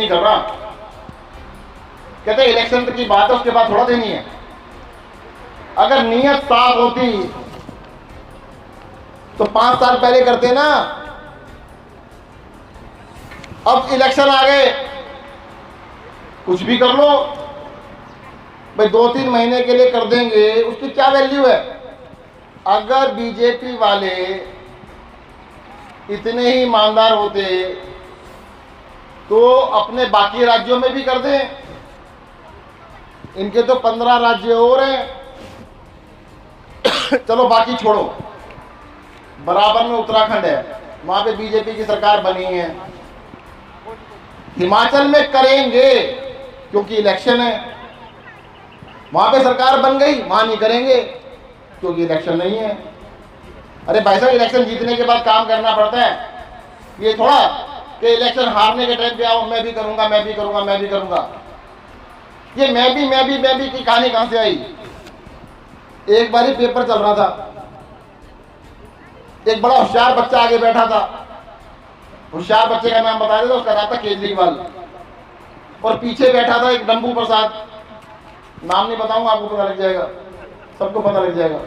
नहीं कर रहा। कहते इलेक्शन की बात है, उसके बाद थोड़ा देनी है। अगर नीयत साफ होती तो 5 साल पहले करते ना। अब इलेक्शन आ गए, कुछ भी कर लो भाई, 2-3 महीने के लिए कर देंगे, उसकी क्या वैल्यू है। अगर बीजेपी वाले इतने ही ईमानदार होते तो अपने बाकी राज्यों में भी कर दें। इनके तो 15 राज्य और हैं। चलो बाकी छोड़ो, बराबर में उत्तराखंड है, वहां पे बीजेपी की सरकार बनी है। हिमाचल में करेंगे क्योंकि इलेक्शन है, वहां पे सरकार बन गई, वहां नहीं करेंगे क्योंकि इलेक्शन नहीं है। अरे भाई साहब, इलेक्शन जीतने के बाद काम करना पड़ता है। ये थोड़ा कि इलेक्शन हारने के टाइम पे आओ मैं भी करूंगा, मैं भी करूंगा, मैं भी करूंगा। ये मैं भी की कहानी कहां से आई। एक बार ही पेपर चल रहा था, एक बड़ा होशियार बच्चा आगे बैठा था। होशियार बच्चे का नाम बता देता, उसका नाम था केजरीवाल। और पीछे बैठा था एक डंबू प्रसाद, नाम नहीं बताऊंगा, आपको पता लग जाएगा, सबको पता लग जाएगा।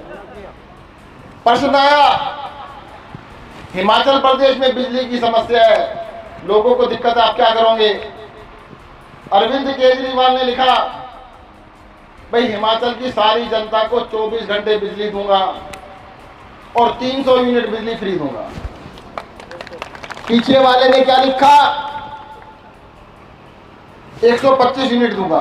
प्रश्न आया, हिमाचल प्रदेश में बिजली की समस्या है, लोगों को दिक्कत है, आप क्या करोगे। अरविंद केजरीवाल ने लिखा, भाई हिमाचल की सारी जनता को 24 घंटे बिजली दूंगा और 300 यूनिट बिजली फ्री दूंगा। पीछे वाले ने क्या लिखा, 125 यूनिट दूंगा।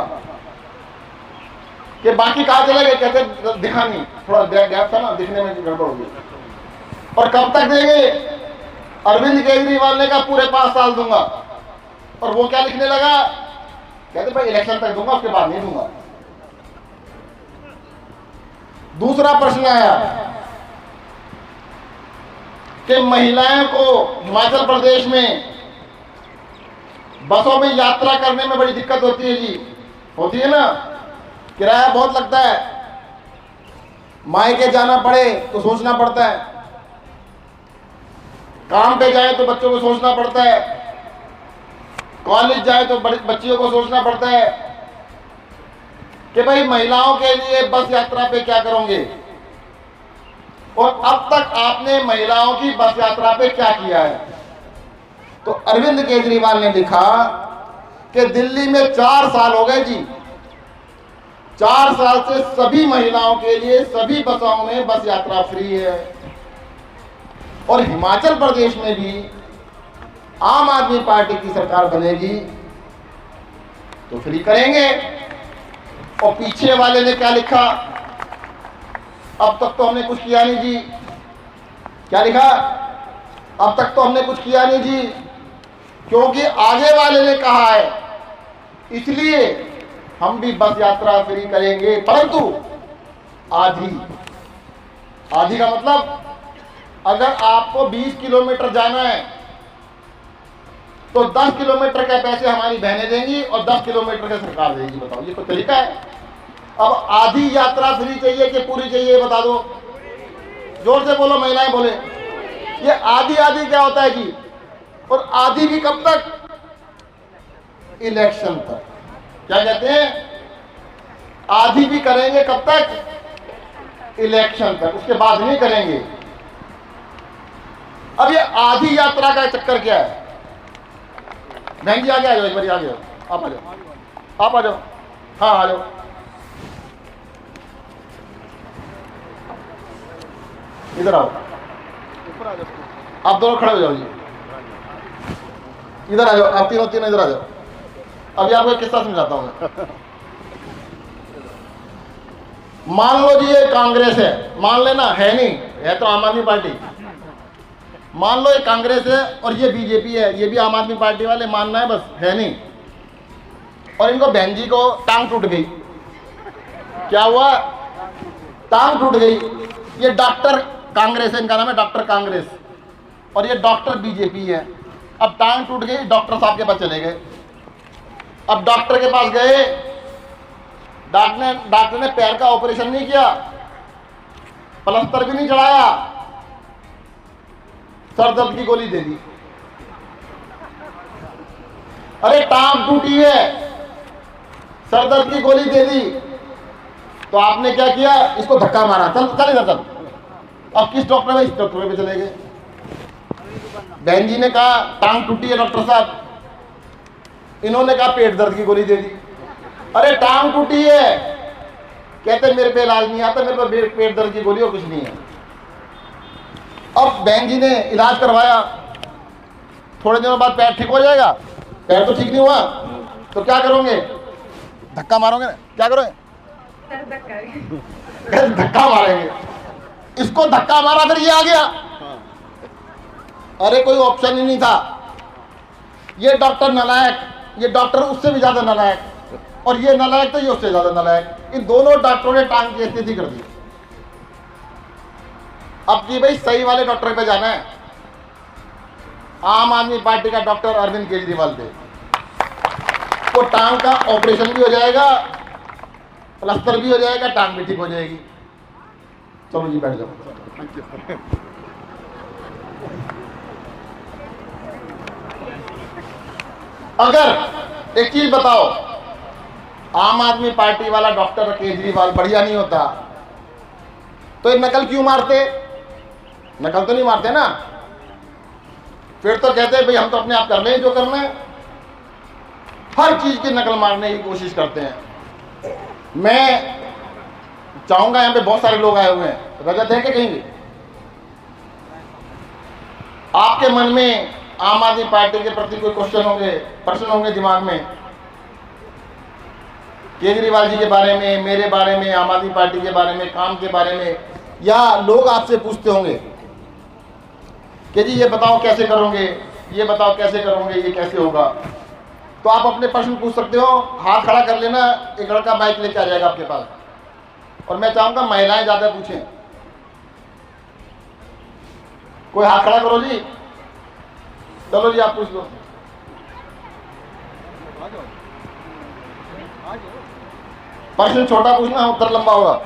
कि बाकी कहां चले गए, कहते दिखा नहीं, थोड़ा गैप था ना, दिखने में गड़बड़ होगी। और कब तक देंगे, अरविंद केजरीवाल ने कहा पूरे 5 साल दूंगा। और वो क्या लिखने लगा, कहते भाई इलेक्शन तक दूंगा, उसके बाद नहीं दूंगा। दूसरा प्रश्न आया कि महिलाओं को हिमाचल प्रदेश में बसों में यात्रा करने में बड़ी दिक्कत होती है जी, होती है ना, किराया बहुत लगता है, मायके जाना पड़े तो सोचना पड़ता है, काम पे जाए तो बच्चों को सोचना पड़ता है, कॉलेज जाए तो बच्चियों को सोचना पड़ता है कि भाई महिलाओं के लिए बस यात्रा पे क्या करोगे। और अब तक आपने महिलाओं की बस यात्रा पे क्या किया है। तो अरविंद केजरीवाल ने लिखा कि दिल्ली में 4 साल हो गए जी, 4 साल से सभी महिलाओं के लिए सभी बसों में बस यात्रा फ्री है। और हिमाचल प्रदेश में भी आम आदमी पार्टी की सरकार बनेगी तो फ्री करेंगे। और पीछे वाले ने क्या लिखा, अब तक तो हमने कुछ किया नहीं जी। क्या लिखा, अब तक तो हमने कुछ किया नहीं जी, क्योंकि आगे वाले ने कहा है इसलिए हम भी बस यात्रा फ्री करेंगे, परंतु आधी। आधी का मतलब, अगर आपको 20 किलोमीटर जाना है तो 10 किलोमीटर के पैसे हमारी बहनें देंगी और 10 किलोमीटर के सरकार देगी। बताओ ये कोई तरीका है। अब आधी यात्रा फ्री चाहिए कि पूरी चाहिए, बता दो, जोर से बोलो, महिलाएं बोले। ये आधी आधी क्या होता है जी, और आधी भी कब तक, इलेक्शन तक। क्या कहते हैं, आधी भी करेंगे कब तक, इलेक्शन तक, उसके बाद नहीं करेंगे। अब ये आधी यात्रा का चक्कर क्या है। बहन जी आगे आ जाओ, एक बार आगे आओ, आप आ जाओ, आप आ जाओ, हाँ आ जाओ, इधर आओ, आप दोनों खड़े हो जाओ जी, इधर आ जाओ, आप तीनों इधर आ जाओ। अभी आपको एक किस्सा समझाता हूं मैं। मान लो जी ये कांग्रेस है, मान लेना, है नहीं, है तो आम आदमी पार्टी। मान लो ये कांग्रेस है और ये बीजेपी है, ये भी आम आदमी पार्टी वाले, मानना है बस, है नहीं। और इनको बहन जी को टांग टूट गई। क्या हुआ, टांग टूट गई। ये डॉक्टर कांग्रेस है, इनका नाम है डॉक्टर कांग्रेस, और ये डॉक्टर बीजेपी है। अब टांग टूट गई, डॉक्टर साहब के पास चले गए। अब डॉक्टर के पास गए, डॉक्टर ने पैर का ऑपरेशन नहीं किया, प्लास्टर भी नहीं चढ़ाया, सर दर्द की गोली दे दी। अरे टांग टूटी है, सर दर्द की गोली दे दी, तो आपने क्या किया, इसको धक्का मारा, चल चल इधर चल। अब किस डॉक्टर में, इस डॉक्टर में चले गए। बहन जी ने कहा टांग टूटी है डॉक्टर साहब, इन्होंने कहा पेट दर्द की गोली दे दी। अरे टांग टूटी है, कहते मेरे पे इलाज नहीं आता, मेरे पे पेट दर्द की गोली और कुछ नहीं है। अब बहन जी ने इलाज करवाया, थोड़े दिनों बाद पैर ठीक हो जाएगा, पैर तो ठीक नहीं हुआ तो क्या करोगे, धक्का मारोगे ना, क्या करोगे, धक्का मारेंगे। इसको धक्का मारा, फिर ये आ गया। अरे कोई ऑप्शन ही नहीं था। ये डॉक्टर नालायक, ये डॉक्टर उससे भी ज्यादा नालायक, और ये नालायक तो ये उससे ज्यादा नालायक। इन दोनों डॉक्टरों ने टांग की स्थिति कर दी। अब जी भाई सही वाले डॉक्टर पे जाना है, आम आदमी पार्टी का डॉक्टर अरविंद केजरीवाल पे। वो टांग का ऑपरेशन भी हो जाएगा, प्लास्टर भी हो जाएगा, टांग भी ठीक हो जाएगी। चलो जी बैठ जाओ। अगर एक चीज बताओ, आम आदमी पार्टी वाला डॉक्टर केजरीवाल बढ़िया नहीं होता तो ये नकल क्यों मारते? नकल तो नहीं मारते ना, फिर तो कहते भाई हम तो अपने आप कर लें जो करना है। हर चीज की नकल मारने की कोशिश करते हैं। मैं चाहूंगा, यहां पे बहुत सारे लोग आए हुए हैं, रजत है कि कहीं भी आपके मन में आम आदमी पार्टी के प्रति कोई क्वेश्चन होंगे, प्रश्न होंगे दिमाग में, केजरीवाल जी के बारे में, मेरे बारे में, आम आदमी पार्टी के बारे में, काम के बारे में, या लोग आपसे पूछते होंगे कि जी ये बताओ कैसे करोगे, ये बताओ कैसे करोगे, ये कैसे होगा। तो आप अपने प्रश्न पूछ सकते हो, हाथ खड़ा कर लेना, एक लड़का माइक लेके आ जाएगा आपके पास। और मैं चाहूंगा महिलाएं ज्यादा पूछें। कोई हाथ खड़ा करो जी, चलो जी आप पूछ लो। प्रश्न छोटा पूछना, उत्तर लंबा होगा।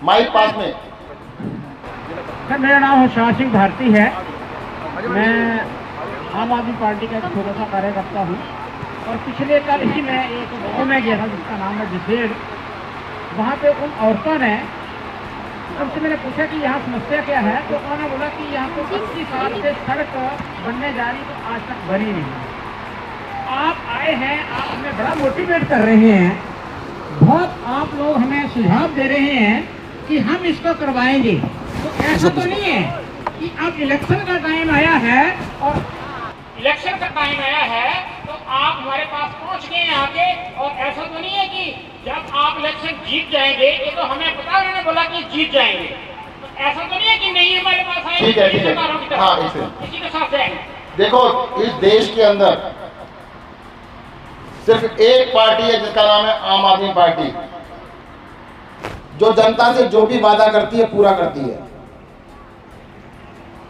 माइक पास में। सर मेरा नाम शाह सिंह भारती है, मैं आम आदमी पार्टी का एक छोटा सा कार्यकर्ता हूँ। और पिछले कल ही मैं एक गाँव में गया था जिसका नाम है जिसेड़। वहाँ पे उन औरतों ने, उनसे मैंने पूछा कि यहाँ समस्या क्या है, तो उन्होंने बोला कि यहाँ पे 25 साल से सड़क बनने जा रही तो आज तक बनी नहीं। आप आए हैं, आप हमें बड़ा मोटिवेट कर रहे हैं, बहुत आप लोग हमें सुझाव दे रहे हैं कि हम इसको करवाएंगे। तो ऐसा तो नहीं है कि अब इलेक्शन का टाइम आया है और इलेक्शन का टाइम आया है तो आप हमारे पास पहुंच गए हैं आगे, और ऐसा तो नहीं है कि जब आप इलेक्शन जीत जाएंगे, ये तो हमें पता, उन्होंने बोला कि जीत जाएंगे, तो ऐसा तो नहीं है कि नहीं हमारे पास आएंगे। ठीक है, ठीक है, हाँ इसी के साथ जाएंगे। देखो इस देश के अंदर सिर्फ एक पार्टी है जिसका नाम है आम आदमी पार्टी, जो जनता से जो भी वादा करती है पूरा करती है।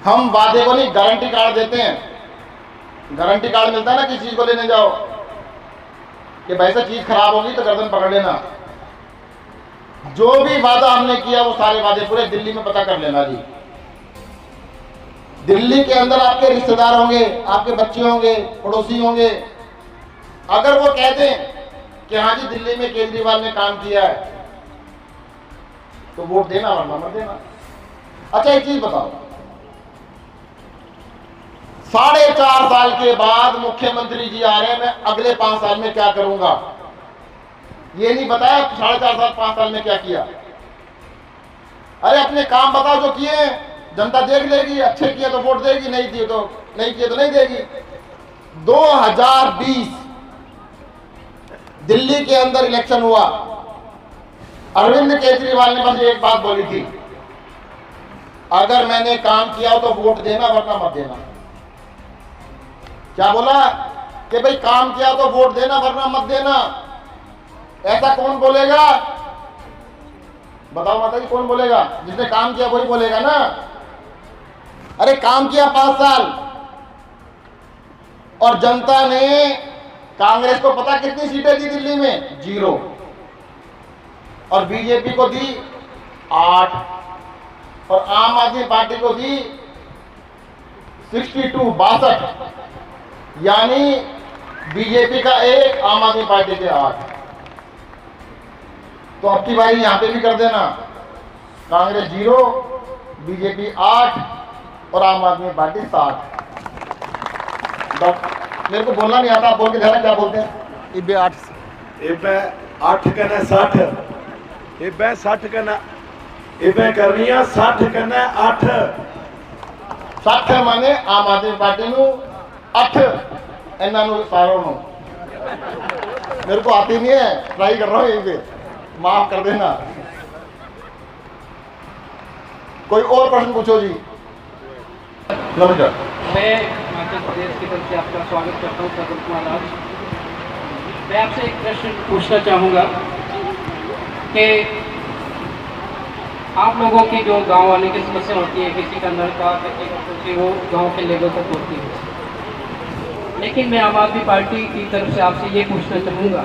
हम वादे को नहीं, गारंटी कार्ड देते हैं। गारंटी कार्ड मिलता है ना, किसी चीज को लेने जाओ कि भाई साहब चीज खराब होगी तो गर्दन पकड़ लेना। जो भी वादा हमने किया वो सारे वादे पूरे दिल्ली में पता कर लेना जी। दिल्ली के अंदर आपके रिश्तेदार होंगे, आपके बच्चे होंगे, पड़ोसी होंगे, अगर वो कह दें कि हाँ जी दिल्ली में केजरीवाल ने काम किया है तो वोट देना, वरना मत देना। अच्छा एक चीज बताओ, 4.5 साल के बाद मुख्यमंत्री जी आ रहे हैं, मैं अगले 5 साल में क्या करूंगा ये नहीं बताया। 4.5 साल 5 साल में क्या किया? अरे अपने काम बताओ जो किए, जनता देख लेगी, अच्छे किए तो वोट देगी, नहीं दिए तो नहीं किए तो नहीं देगी। 2020 दिल्ली के अंदर इलेक्शन हुआ, अरविंद केजरीवाल ने बस एक बात बोली थी, अगर मैंने काम किया तो वोट देना वरना मत देना। क्या बोला कि भाई काम किया तो वोट देना वरना मत देना। ऐसा कौन बोलेगा? बताओ माता जी, कौन बोलेगा? जिसने काम किया वही बोलेगा ना। अरे काम किया 5 साल और जनता ने कांग्रेस को पता कितनी सीटें दी दिल्ली में? 0, और बीजेपी को दी 8, और आम आदमी पार्टी को दी 62, यानी बीजेपी का 1, आम आदमी पार्टी के 8। तो अब की बारी यहां पे भी कर देना, कांग्रेस 0, बीजेपी 8 और आम आदमी पार्टी 7। मेरे को बोलना नहीं आता, आप बोल के देखना क्या बोलते हैं। इबे 8 कहना 60, इबे 60 कहना, इबे करनी है 60 कहना 8। 60 माने आम आदमी पार्टी ਨੂੰ 8 ਇਹਨਾਂ ਨੂੰ सारों ਨੂੰ। मेरे को आती नहीं है, ट्राई कर रहा हूँ यहीं पे, माफ कर देना। कोई और प्रश्न पूछो जी। नमस्कार, मैं हिमाचल प्रदेश की तरफ से आपका स्वागत करता हूँ प्रदीप कुमार राज। मैं आपसे एक प्रश्न पूछना चाहूँगा कि आप लोगों की जो गांव वाले की समस्या होती है, किसी का नल का कि वो गांव के लेवल तक होती है, लेकिन मैं आम आदमी पार्टी की तरफ से आपसे ये पूछना चाहूँगा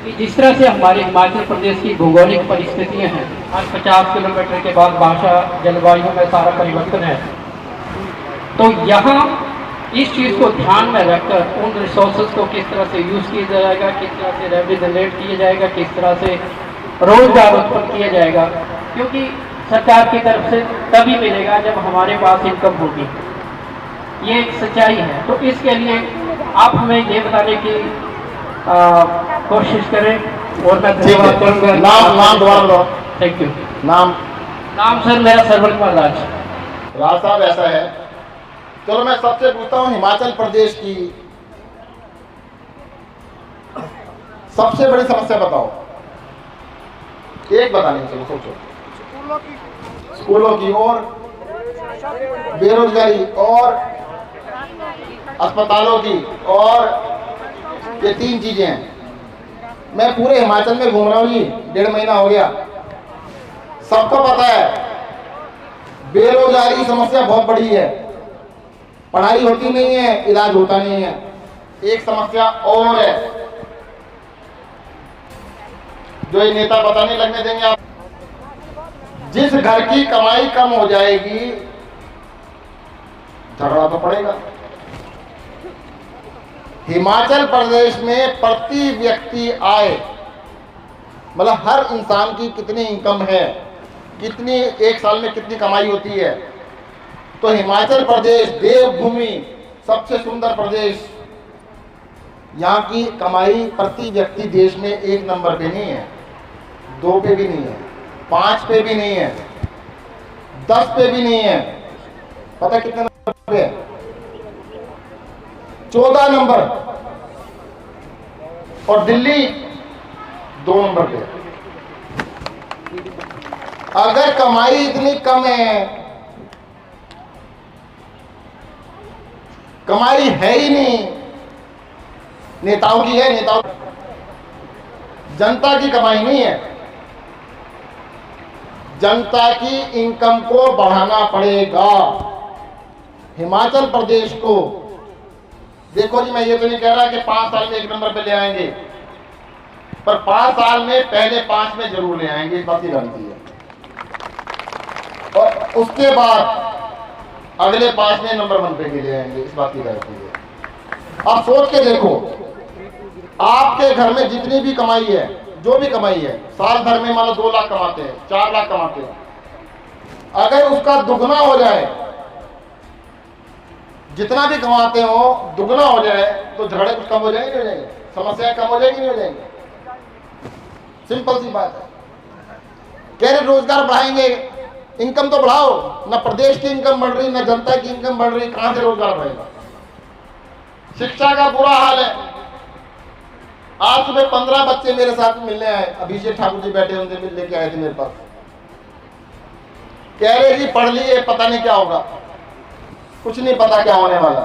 कि जिस तरह से हमारे हिमाचल प्रदेश की भौगोलिक परिस्थितियाँ हैं, आज 50 किलोमीटर के बाद भाषा जलवायु में सारा परिवर्तन है, तो यहाँ इस चीज़ को ध्यान में रखकर उन रिसोर्सेज को किस तरह से यूज़ किया जाएगा, किस तरह से रेवेन्यू जनरेट किया जाएगा, किस तरह से रोजगार उत्पन्न किया जाएगा, क्योंकि सरकार की तरफ से तभी मिलेगा जब हमारे पास इनकम होगी। ये एक सच्चाई है। तो इसके लिए आप हमें ये बताने की कोशिश करें और मैं धन्यवाद करूँगा। नाम दोबारा लो। Thank you. नाम सर मेरा सरवर कुमार राज साहब ऐसा है। चलो मैं सबसे पूछता हूँ, हिमाचल प्रदेश की सबसे बड़ी समस्या बताओ। एक बतानी, चलो सोचो। स्कूलों की और बेरोजगारी और अस्पतालों की, और ये 3 चीजें हैं। मैं पूरे हिमाचल में घूम रहा हूँ जी, 1.5 महीना हो गया। सबको पता है बेरोजगारी की समस्या बहुत बड़ी है, पढ़ाई होती नहीं है, इलाज होता नहीं है। एक समस्या और है जो ये नेता पता नहीं लगने देंगे आप। जिस घर की कमाई कम हो जाएगी, झगड़ा तो पड़ेगा। हिमाचल प्रदेश में प्रति व्यक्ति आय, मतलब हर इंसान की कितनी इनकम है, कितनी एक साल में कितनी कमाई होती है, तो हिमाचल प्रदेश देवभूमि, सबसे सुंदर प्रदेश, यहाँ की कमाई प्रति व्यक्ति देश में 1 नंबर पे नहीं है, 2 पे भी नहीं है, 5 पे भी नहीं है, 10 पे भी नहीं है। पता कितने नंबर पे है? 14 नंबर। और दिल्ली 2 नंबर पे। अगर कमाई इतनी कम है, कमाई है ही नहीं, नेताओं की है, नेताओं, जनता की कमाई नहीं है, जनता की इनकम को बढ़ाना पड़ेगा। हिमाचल प्रदेश को देखो जी, मैं ये तो नहीं कह रहा कि 5 साल में 1 नंबर पे ले आएंगे, पर 5 साल में पहले 5 में जरूर ले आएंगे, इस बात की गारंटी है। और उसके बाद अगले 5 में नंबर 1 पे भी ले आएंगे, इस बात की गारंटी है। आप सोच के देखो, आपके घर में जितनी भी कमाई है, जो भी कमाई है, साल भर में मान लो 2 लाख कमाते हैं, 4 लाख कमाते हैं, अगर उसका दुगना हो जाए, जितना भी कमाते हो दुगना हो जाए, तो झगड़े कुछ कम हो जाएंगे, नहीं हो जाएंगे? समस्याएं कम हो जाएंगी, नहीं हो जाएंगी? सिंपल सी बात है। कह रहे रोजगार बढ़ाएंगे, इनकम तो बढ़ाओ, ना प्रदेश की इनकम बढ़ रही, ना जनता की इनकम बढ़ रही, कहां से रोजगार बढ़ेगा? शिक्षा का बुरा हाल है। आज सुबह 15 बच्चे मेरे साथ मिलने आए, अभिषेक ठाकुर जी बैठे उनसे मिलने के आए थे मेरे पास। कह रहे जी पढ़ लिए, पता नहीं क्या होगा, कुछ नहीं पता क्या होने वाला।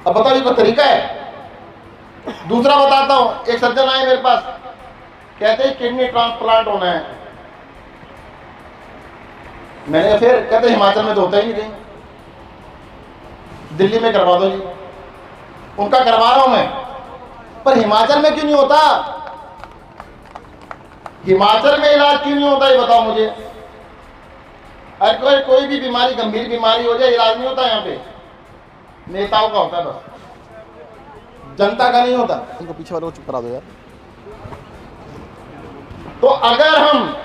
अब बताओ ये कोई तरीका है? दूसरा बताता हूं, एक सज्जन आए मेरे पास, कहते हैं किडनी ट्रांसप्लांट होना है। मैंने फिर कहते हिमाचल में तो होता ही नहीं, दिल्ली में करवा दो जी। उनका करवा रहा हूं मैं, पर हिमाचल में क्यों नहीं होता? हिमाचल में इलाज क्यों नहीं होता, ये बताओ मुझे। अगर कोई भी बीमारी, गंभीर बीमारी हो जाए, इलाज नहीं होता यहाँ पे। नेताओं का होता है बस, जनता का नहीं होता। इनको पीछे वाले को चुप करा दो यार। तो अगर हम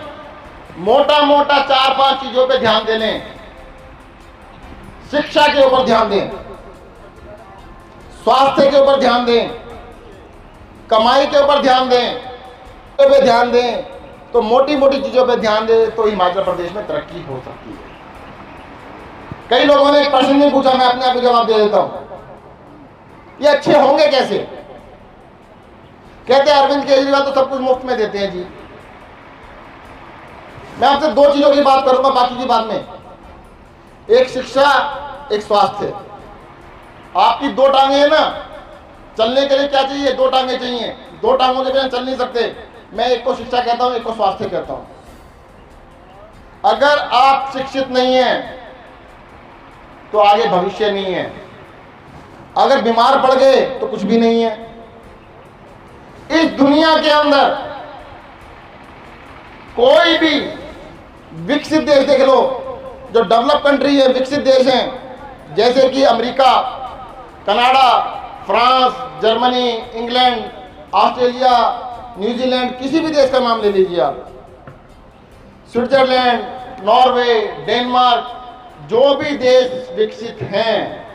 मोटा मोटा 4-5 चीजों पे ध्यान दे लें, शिक्षा के ऊपर ध्यान दें, स्वास्थ्य के ऊपर ध्यान दें, कमाई के ऊपर ध्यान दें, पे ध्यान दें, तो मोटी मोटी चीजों पे ध्यान दें तो हिमाचल प्रदेश में तरक्की हो सकती है। कई लोगों ने एक प्रश्न नहीं पूछा, मैं अपने आप को जवाब दे देता हूं, ये अच्छे होंगे कैसे? कहते हैं अरविंद केजरीवाल तो सब कुछ मुफ्त में देते हैं जी। मैं आपसे 2 चीजों की बात करूंगा, बाकी की बात में। एक शिक्षा, एक स्वास्थ्य। आपकी 2 टांगे हैं ना, चलने के लिए क्या चाहिए? 2 टांगे चाहिए। 2 टांगों के बिना चल नहीं सकते। मैं एक को शिक्षा कहता हूं, एक को स्वास्थ्य कहता हूं। अगर आप शिक्षित नहीं हैं तो आगे भविष्य नहीं है, अगर बीमार पड़ गए तो कुछ भी नहीं है। इस दुनिया के अंदर कोई भी विकसित देश देख लो, जो डेवलप कंट्री है, विकसित देश हैं, जैसे कि America, Canada, France, Germany, England, Australia, New Zealand, किसी भी देश का नाम ले लीजिए आप, स्विट्जरलैंड, नॉर्वे, डेनमार्क, जो भी देश विकसित हैं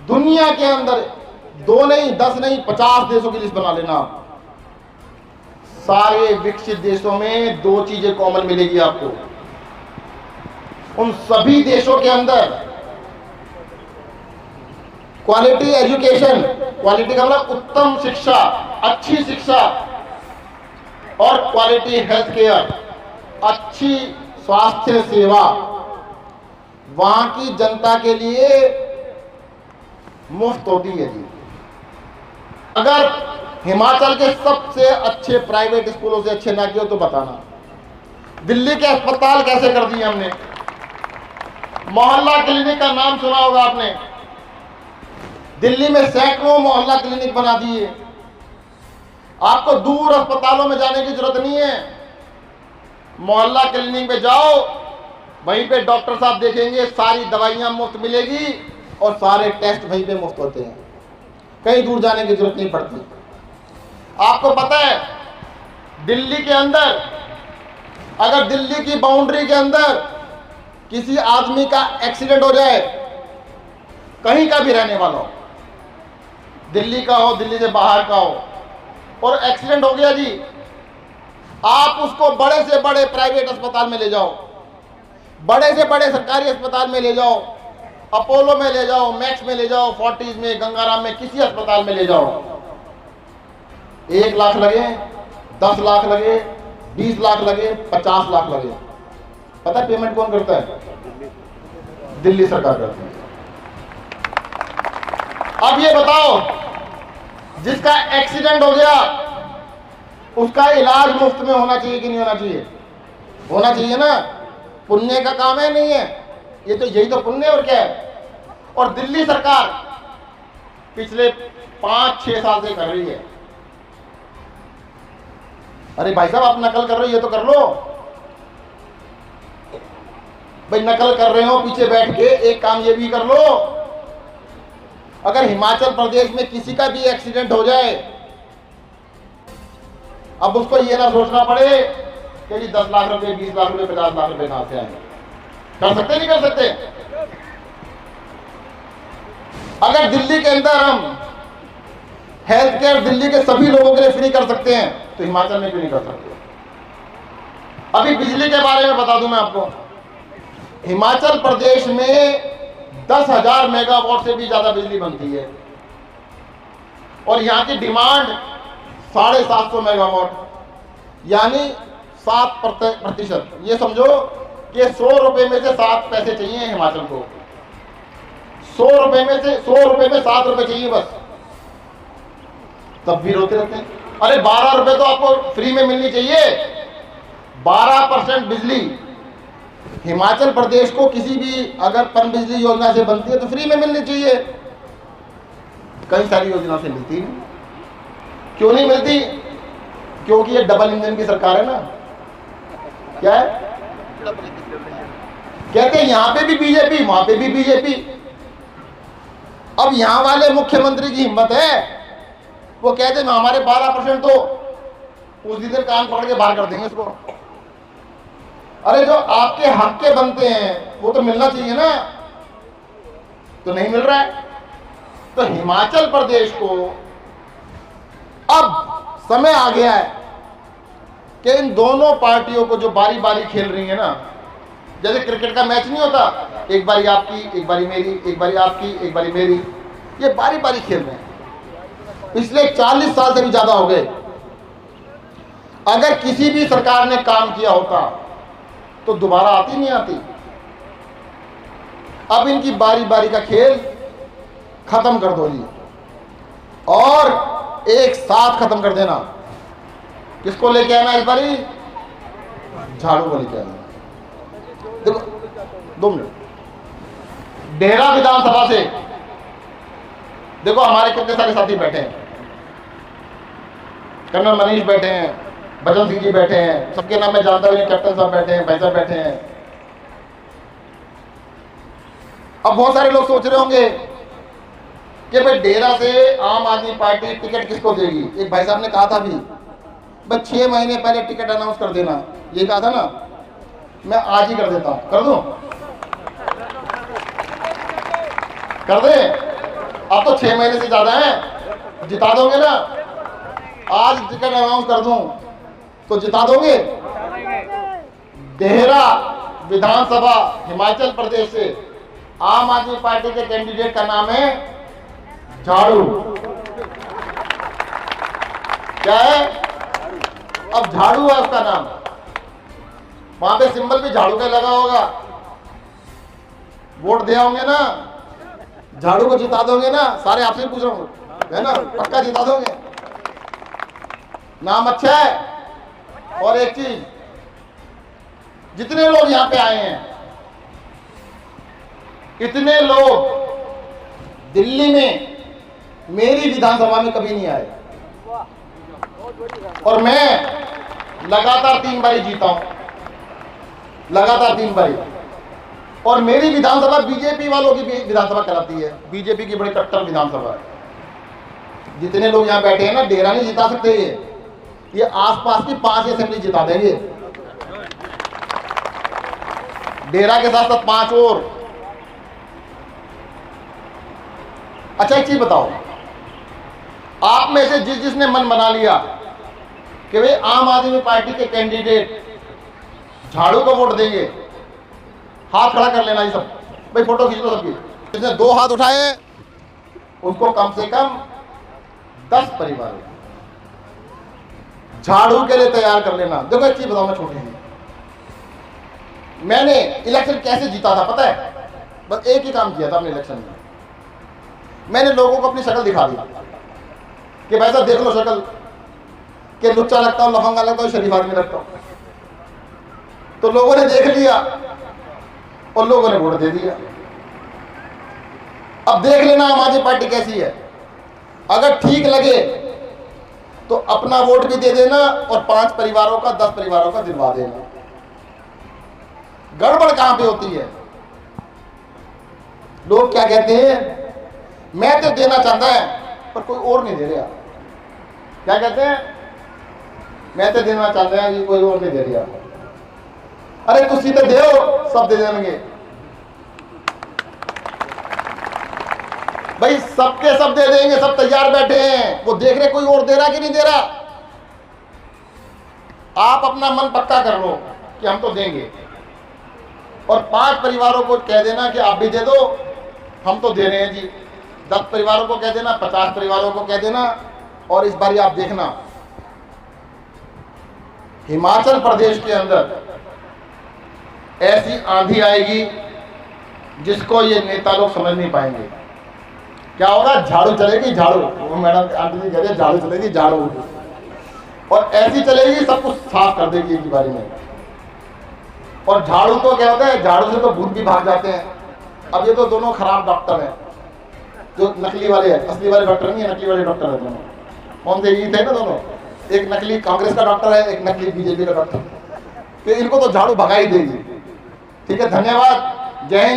दुनिया के अंदर, 2 नहीं, 10 नहीं, 50 देशों की लिस्ट बना लेना। सारे विकसित देशों में 2 चीजें कॉमन मिलेगी आपको। उन सभी देशों के अंदर क्वालिटी एजुकेशन, क्वालिटी का मतलब उत्तम शिक्षा, अच्छी शिक्षा, और क्वालिटी हेल्थ केयर, अच्छी स्वास्थ्य सेवा वहां की जनता के लिए मुफ्त होती है जी। अगर हिमाचल के सबसे अच्छे प्राइवेट स्कूलों से अच्छे ना किए तो बताना। दिल्ली के अस्पताल कैसे कर दिए हमने। मोहल्ला क्लिनिक का नाम सुना होगा आपने, दिल्ली में सैकड़ों मोहल्ला क्लिनिक बना दिए। आपको दूर अस्पतालों में जाने की जरूरत नहीं है, मोहल्ला क्लिनिक में जाओ, वहीं पे डॉक्टर साहब देखेंगे, सारी दवाइयां मुफ्त मिलेगी और सारे टेस्ट वहीं पे मुफ्त होते हैं, कहीं दूर जाने की जरूरत नहीं पड़ती। आपको पता है दिल्ली के अंदर, अगर दिल्ली की बाउंड्री के अंदर किसी आदमी का एक्सीडेंट हो जाए, कहीं का भी रहने वाला हो, दिल्ली का हो, दिल्ली से बाहर का हो, और एक्सीडेंट हो गया जी, आप उसको बड़े से बड़े प्राइवेट अस्पताल में ले जाओ, बड़े से बड़े सरकारी अस्पताल में ले जाओ, अपोलो में ले जाओ, मैक्स में ले जाओ, फोर्टिस में, गंगाराम में, किसी अस्पताल में ले जाओ, 1 लाख लगे, 10 लाख लगे, 20 लाख लगे, 50 लाख लगे, पता है पेमेंट कौन करता है? दिल्ली सरकार करती है। अब ये बताओ, जिसका एक्सीडेंट हो गया उसका इलाज मुफ्त में होना चाहिए कि नहीं होना चाहिए? होना चाहिए ना। पुण्य का काम है, नहीं है? ये तो यही तो पुण्य और क्या है। और दिल्ली सरकार पिछले 5-6 साल से कर रही है। अरे भाई साहब, आप नकल कर रहे हो, ये तो कर लो भाई। नकल कर रहे हो पीछे बैठ के, एक काम ये भी कर लो, अगर हिमाचल प्रदेश में किसी का भी एक्सीडेंट हो जाए, अब उसको ये ना सोचना पड़े कि जी 10 लाख रुपए, 20 लाख रुपए, 50 लाख रुपए कहां से आएंगे। कर सकते नहीं कर सकते? अगर दिल्ली के अंदर हम हेल्थ केयर दिल्ली के सभी लोगों के लिए फ्री कर सकते हैं तो हिमाचल में क्यों नहीं कर सकते? अभी बिजली के बारे में बता दूं मैं आपको, हिमाचल प्रदेश में 10,000 मेगावाट से भी ज्यादा बिजली बनती है और यहां की डिमांड 750 मेगावाट, यानी 7%। ये समझो कि 100 रुपए में से 7 पैसे चाहिए हिमाचल को, 100 रुपए में से 100 रुपए में 7 रुपए चाहिए बस, तब भी रोते रहते हैं। अरे 12 रुपए तो आपको फ्री में मिलनी चाहिए। 12% बिजली हिमाचल प्रदेश को किसी भी अगर पन बिजली योजना से बनती है तो फ्री में मिलनी चाहिए। कई सारी योजना से मिलती नहीं। क्यों नहीं मिलती? क्योंकि ये डबल इंजन की सरकार है ना। क्या है? कहते हैं यहां पे भी बीजेपी, वहां पे भी बीजेपी। अब यहां वाले मुख्यमंत्री की हिम्मत है, वो कहते हैं हमारे 12% तो उस दिन कान पकड़ के बाहर कर देंगे इसको। अरे जो आपके हक के बनते हैं वो तो मिलना चाहिए ना, तो नहीं मिल रहा है। तो हिमाचल प्रदेश को अब समय आ गया है कि इन दोनों पार्टियों को जो बारी बारी खेल रही है ना, जैसे क्रिकेट का मैच नहीं होता, एक बारी आपकी, एक बारी मेरी, एक बारी आपकी, एक बारी मेरी, ये बारी बारी खेल रहे हैं। पिछले 40 साल से भी ज्यादा हो गए। अगर किसी भी सरकार ने काम किया होता तो दोबारा आती नहीं आती। अब इनकी बारी बारी का खेल खत्म कर दो जी, और एक साथ खत्म कर देना। किसको लेके आना इस बारी? झाड़ू को लेके आना। देखो 2 मिनट, डेहरा विधानसभा से देखो हमारे कितने सारे साथी बैठे हैं, कर्नल मनीष बैठे हैं, भजन सिंह जी बैठे हैं, सबके नाम मैं जानता हूं, कैप्टन साहब बैठे हैं, भाई साहब बैठे हैं। अब बहुत सारे लोग सोच रहे होंगे कि भाई डेरा से आम आदमी पार्टी टिकट किसको देगी। एक भाई साहब ने कहा था भी, बस 6 महीने पहले टिकट अनाउंस कर देना, ये कहा था ना, मैं आज ही कर देता हूं, कर दूं? कर दे? अब तो 6 महीने से ज्यादा है, जिता दोगे ना? आज टिकट अनाउंस कर दूं तो जिता दोगे? डेहरा विधानसभा हिमाचल प्रदेश से आम आदमी पार्टी के कैंडिडेट का नाम है झाड़ू। क्या है? अब झाड़ू है उसका नाम। वहां पे सिंबल भी झाड़ू का लगा होगा। वोट दे होंगे ना, झाड़ू को जिता दोगे ना? सारे आपसे ही पूछ रहा हूँ, है ना? पक्का जिता दोगे? नाम अच्छा है। और एक चीज, जितने लोग यहां पे आए हैं, इतने लोग दिल्ली में मेरी विधानसभा में कभी नहीं आए, और मैं लगातार 3 बारी जीता हूं, लगातार 3 बारी। और मेरी विधानसभा बीजेपी वालों की विधानसभा कहलाती है, बीजेपी की बड़ी कट्टर विधानसभा है। जितने लोग यहां बैठे हैं ना, डेरा नहीं जिता सकते, ये आसपास की 5 असेंबली जिता देंगे, डेरा के साथ साथ 5 और। अच्छा एक चीज बताओ, आप में से जिसने मन बना लिया कि भाई आम आदमी पार्टी के कैंडिडेट झाड़ू को वोट देंगे, हाथ खड़ा कर लेना। ये सब भाई फोटो खींच लो सबकी। जिसने 2 हाथ उठाए उसको कम से कम 10 परिवार झाड़ू के लिए तैयार कर लेना। देखो एक चीज बताओ, मैं छोटी सी, मैंने इलेक्शन कैसे जीता था पता है? बस एक ही काम किया था अपने इलेक्शन में, मैंने लोगों को अपनी शक्ल दिखा दी कि भाई साहब देख लो शक्ल, कि लुच्चा लगता हूं, लफंगा लगता हूं, शरीफ आदमी लगता हूं। तो लोगों ने देख लिया और लोगों ने वोट दे दिया। अब देख लेना आम आदमी पार्टी कैसी है। अगर ठीक लगे तो अपना वोट भी दे देना और 5 परिवारों का, 10 परिवारों का दिलवा देना। गड़बड़ कहां पे होती है? लोग क्या कहते हैं, मैं तो देना चाहता है पर कोई और नहीं दे रहा। क्या कहते हैं? मैं तो देना चाहता है, कोई और नहीं दे रहा। अरे तुसी तो दे, सब दे देंगे भाई, सबके सब दे देंगे, सब तैयार बैठे हैं, वो देख रहे कोई और दे रहा कि नहीं दे रहा। आप अपना मन पक्का कर लो कि हम तो देंगे, और 5 परिवारों को कह देना कि आप भी दे दो, हम तो दे रहे हैं जी। 10 परिवारों को कह देना, 50 परिवारों को कह देना। और इस बार आप देखना, हिमाचल प्रदेश के अंदर ऐसी आंधी आएगी जिसको ये नेता लोग समझ नहीं पाएंगे। क्या होगा? झाड़ू चलेगी, झाड़ू। वो मैडम आंटी जी कह रही है झाड़ू चलेगी, झाड़ू, और ऐसी चलेगी सब कुछ साफ कर देगी एक ही बारी में। और झाड़ू तो क्या होता है, झाड़ू से तो भूत भी भाग जाते हैं। अब ये तो दोनों खराब डॉक्टर हैं, जो नकली वाले हैं, असली वाले डॉक्टर नहीं है, नकली वाले डॉक्टर है दोनों। कौन से? ये थे ना दोनों, एक नकली कांग्रेस का डॉक्टर है, एक नकली बीजेपी का डॉक्टर। तो इनको तो झाड़ू भगा ही देगी। ठीक है, धन्यवाद, जय हिंद।